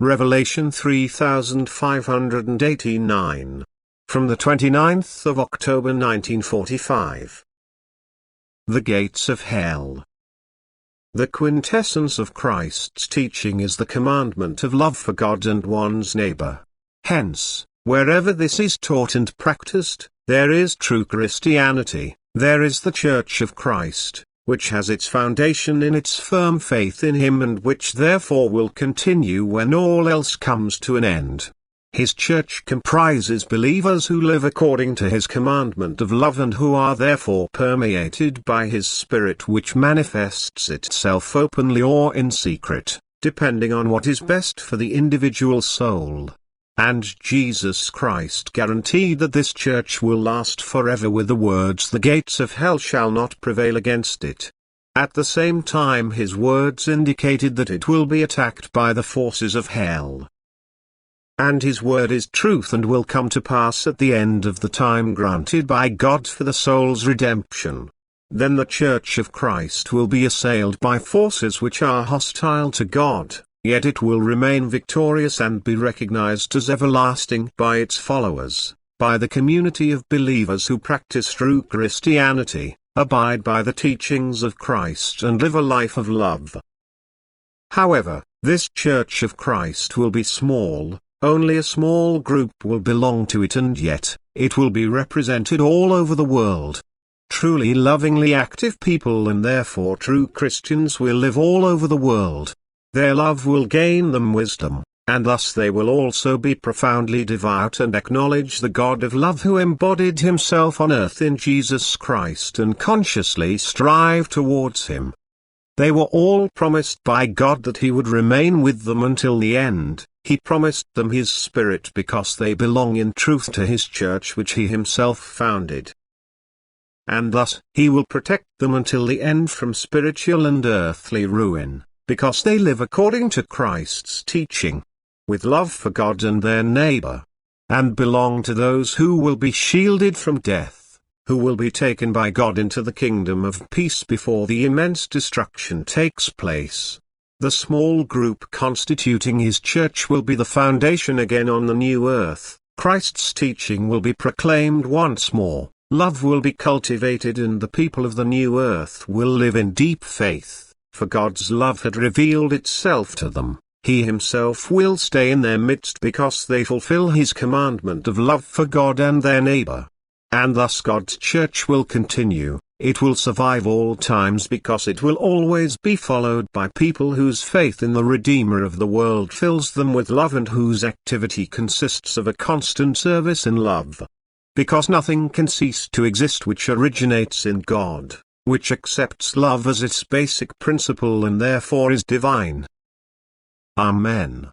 Revelation 3589. From the 29th of October 1945. The Gates of Hell. The quintessence of Christ's teaching is the commandment of love for God and one's neighbor. Hence, wherever this is taught and practiced, there is true Christianity, there is the Church of Christ, which has its foundation in its firm faith in Him and which therefore will continue when all else comes to an end. His Church comprises believers who live according to His commandment of love and who are therefore permeated by His Spirit, which manifests itself openly or in secret, depending on what is best for the individual soul. And Jesus Christ guaranteed that this Church will last forever with the words, "The gates of hell shall not prevail against it." At the same time His words indicated that it will be attacked by the forces of hell. And His word is truth and will come to pass at the end of the time granted by God for the soul's redemption. Then the Church of Christ will be assailed by forces which are hostile to God. Yet it will remain victorious and be recognized as everlasting by its followers, by the community of believers who practice true Christianity, abide by the teachings of Christ and live a life of love. However, this Church of Christ will be small, only a small group will belong to it, and yet, it will be represented all over the world. Truly lovingly active people and therefore true Christians will live all over the world. Their love will gain them wisdom, and thus they will also be profoundly devout and acknowledge the God of love who embodied Himself on earth in Jesus Christ and consciously strive towards Him. They were all promised by God that He would remain with them until the end. He promised them His Spirit because they belong in truth to His Church which He Himself founded. And thus, He will protect them until the end from spiritual and earthly ruin, because they live according to Christ's teaching, with love for God and their neighbor, and belong to those who will be shielded from death, who will be taken by God into the kingdom of peace before the immense destruction takes place. The small group constituting His Church will be the foundation again on the new earth. Christ's teaching will be proclaimed once more, love will be cultivated, and the people of the new earth will live in deep faith. For God's love had revealed itself to them. He Himself will stay in their midst because they fulfill His commandment of love for God and their neighbor. And thus God's Church will continue. It will survive all times because it will always be followed by people whose faith in the Redeemer of the world fills them with love and whose activity consists of a constant service in love. Because nothing can cease to exist which originates in God, which accepts love as its basic principle and therefore is divine. Amen.